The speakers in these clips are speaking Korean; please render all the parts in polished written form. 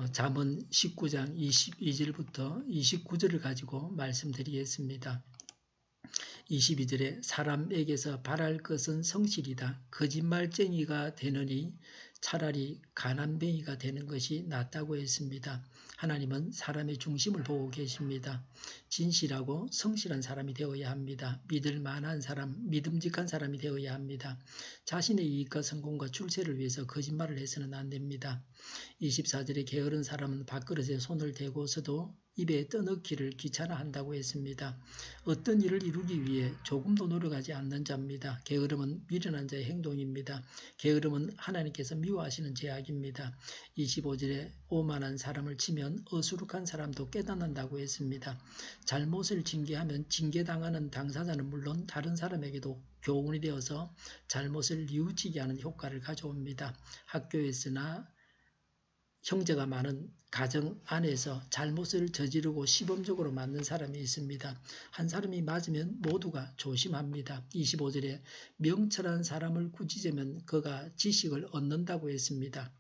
잠언 19장 22절부터 29절을 가지고 말씀드리겠습니다. 22절에 사람에게서 바랄 것은 성실이다. 거짓말쟁이가 되느니 차라리 가난뱅이가 되는 것이 낫다고 했습니다. 하나님은 사람의 중심을 보고 계십니다. 진실하고 성실한 사람이 되어야 합니다. 믿을 만한 사람, 믿음직한 사람이 되어야 합니다. 자신의 이익과 성공과 출세를 위해서 거짓말을 해서는 안 됩니다. 24절에 게으른 사람은 밥그릇에 손을 대고서도 입에 떠넣기를 귀찮아한다고 했습니다. 어떤 일을 이루기 위해 조금도 노력하지 않는 자입니다. 게으름은 미련한 자의 행동입니다. 게으름은 하나님께서 미워하시는 죄악입니다. 25절에 오만한 사람을 치면 어수룩한 사람도 깨닫는다고 했습니다. 잘못을 징계하면 징계당하는 당사자는 물론 다른 사람에게도 교훈이 되어서 잘못을 뉘우치게 하는 효과를 가져옵니다. 학교에서나 형제가 많은 가정 안에서 잘못을 저지르고 시범적으로 맞는 사람이 있습니다. 한 사람이 맞으면 모두가 조심합니다. 25절에 명철한 사람을 꾸짖으면 그가 지식을 얻는다고 했습니다.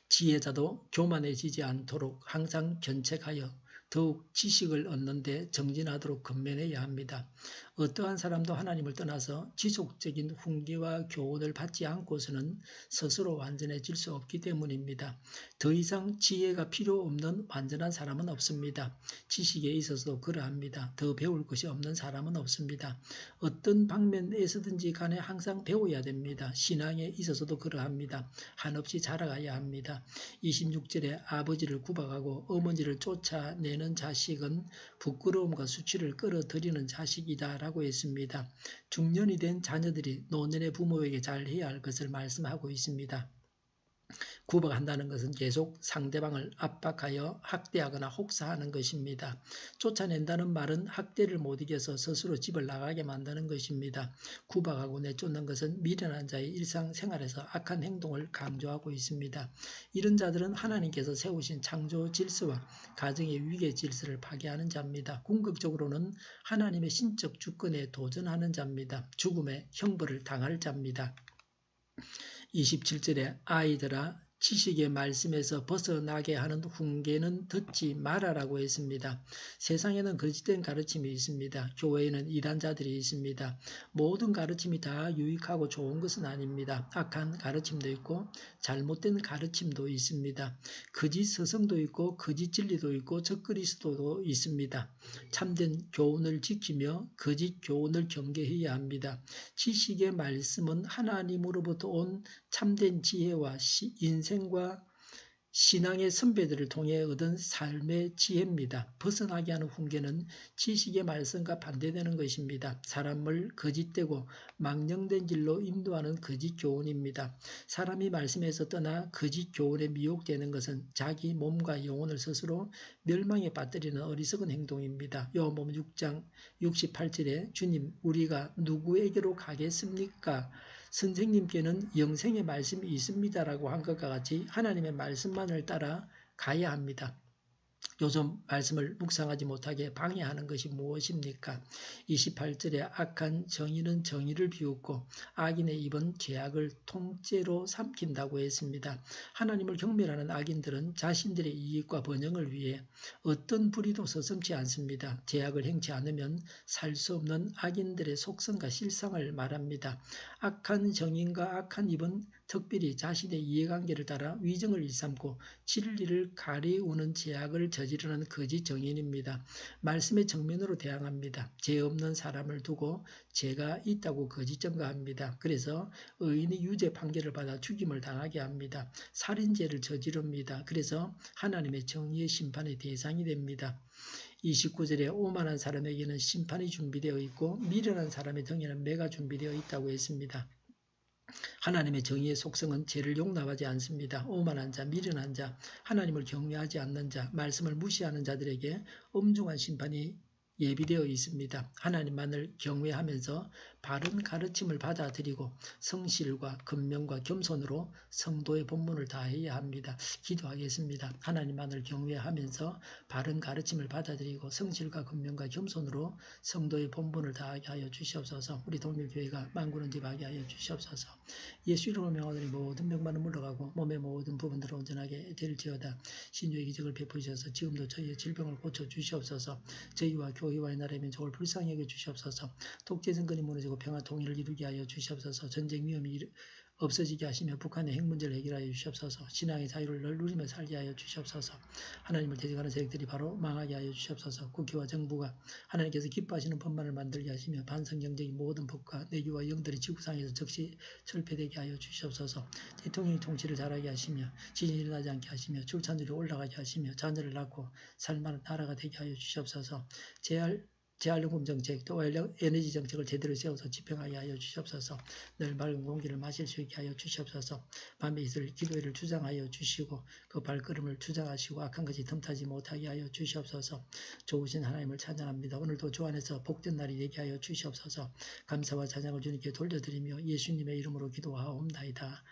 지혜자도 교만해지지 않도록 항상 견책하여 더욱 지식을 얻는 데 정진하도록 건면해야 합니다. 어떠한 사람도 하나님을 떠나서 지속적인 훈계와 교훈을 받지 않고서는 스스로 완전해질 수 없기 때문입니다. 더 이상 지혜가 필요 없는 완전한 사람은 없습니다. 지식에 있어서도 그러합니다. 더 배울 것이 없는 사람은 없습니다. 어떤 방면에서든지 간에 항상 배워야 됩니다. 신앙에 있어서도 그러합니다. 한없이 자라가야 합니다. 26절에 아버지를 구박하고 어머니를 쫓아내는 자식은 부끄러움과 수치를 끌어들이는 자식이다 라고 했습니다. 중년이 된 자녀들이 노년의 부모에게 잘해야 할 것을 말씀하고 있습니다. 구박한다는 것은 계속 상대방을 압박하여 학대하거나 혹사하는 것입니다. 쫓아낸다는 말은 학대를 못 이겨서 스스로 집을 나가게 만드는 것입니다. 구박하고 내쫓는 것은 미련한 자의 일상생활에서 악한 행동을 강조하고 있습니다. 이런 자들은 하나님께서 세우신 창조 질서와 가정의 위계 질서를 파괴하는 자입니다. 궁극적으로는 하나님의 신적 주권에 도전하는 자입니다. 죽음의 형벌을 당할 자입니다. 27절에 아이들아 지식의 말씀에서 벗어나게 하는 훈계는 듣지 말아라고 했습니다. 세상에는 거짓된 가르침이 있습니다. 교회에는 이단자들이 있습니다. 모든 가르침이 다 유익하고 좋은 것은 아닙니다. 악한 가르침도 있고 잘못된 가르침도 있습니다. 거짓 스승도 있고 거짓 진리도 있고 적그리스도도 있습니다. 참된 교훈을 지키며 거짓 교훈을 경계해야 합니다. 지식의 말씀은 하나님으로부터 온 참된 지혜와 인생과 신앙의 선배들을 통해 얻은 삶의 지혜입니다. 벗어나게 하는 훈계는 지식의 말씀과 반대되는 것입니다. 사람을 거짓되고 망령된 길로 인도하는 거짓 교훈입니다. 사람이 말씀에서 떠나 거짓 교훈에 미혹되는 것은 자기 몸과 영혼을 스스로 멸망에 빠뜨리는 어리석은 행동입니다. 요한복음 6장 68절에 주님 우리가 누구에게로 가겠습니까? 선생님께는 영생의 말씀이 있습니다라고 한 것과 같이 하나님의 말씀만을 따라 가야 합니다. 요즘 말씀을 묵상하지 못하게 방해하는 것이 무엇입니까? 28절에 악한 정의는 정의를 비웃고 악인의 입은 죄악을 통째로 삼킨다고 했습니다. 하나님을 경멸하는 악인들은 자신들의 이익과 번영을 위해 어떤 불의도 서슴지 않습니다. 죄악을 행치 않으면 살 수 없는 악인들의 속성과 실상을 말합니다. 악한 정인과 악한 입은 특별히 자신의 이해관계를 따라 위정을 일삼고 진리를 가리우는 죄악을 저지르는 거짓 정인입니다. 말씀의 정면으로 대항합니다. 죄 없는 사람을 두고 죄가 있다고 거짓 증거합니다. 그래서 의인이 유죄 판결을 받아 죽임을 당하게 합니다. 살인죄를 저지릅니다. 그래서 하나님의 정의의 심판의 대상이 됩니다. 29절에 오만한 사람에게는 심판이 준비되어 있고 미련한 사람의 등에는 매가 준비되어 있다고 했습니다. 하나님의 정의의 속성은 죄를 용납하지 않습니다. 오만한 자, 미련한 자, 하나님을 경외하지 않는 자, 말씀을 무시하는 자들에게 엄중한 심판이 예비되어 있습니다. 하나님만을 경외하면서 바른 가르침을 받아들이고 성실과 근면과 겸손으로 성도의 본분을 다해야 합니다. 기도하겠습니다. 하나님만을 경외하면서 바른 가르침을 받아들이고 성실과 근면과 겸손으로 성도의 본분을 다하게 하여 주시옵소서. 우리 동일교회가 만군은집하게 하여 주시옵소서. 예수 이름으로 명하노니 모든 병만은 물러가고 몸의 모든 부분들을 온전하게 될지어다. 신유의 기적을 베푸셔서 지금도 저희의 질병을 고쳐 주시옵소서. 저희와 교회와의 나라의 민족을 불쌍히 여겨 주시옵소서. 독재 정권이 무너지고 평화 통일을 이루게 하여 주시옵소서. 전쟁 위험이 없어지게 하시며 북한의 핵 문제를 해결하여 주시옵소서. 신앙의 자유를 늘 누리며 살게 하여 주시옵소서. 하나님을 대적하는 세력들이 바로 망하게 하여 주시옵소서. 국회와 정부가 하나님께서 기뻐하시는 법만을 만들게 하시며 반성경적인 모든 법과 내규와 영들이 지구상에서 즉시 철폐되게 하여 주시옵소서. 대통령이 통치를 잘하게 하시며 지진이 일어나지 않게 하시며 출산율이 올라가게 하시며 자녀를 낳고 살만한 나라가 되게 하여 주시옵소서. 재활용금 정책, 또 에너지 정책을 제대로 세워서 집행하게 하여 주시옵소서. 늘 맑은 공기를 마실 수 있게 하여 주시옵소서. 밤에 있을 기도회를 주장하여 주시고 그 발걸음을 주장하시고 악한 것이 틈타지 못하게 하여 주시옵소서. 좋으신 하나님을 찬양합니다. 오늘도 주 안에서 복된 날이 되게 하여 주시옵소서. 감사와 찬양을 주님께 돌려드리며 예수님의 이름으로 기도하옵나이다.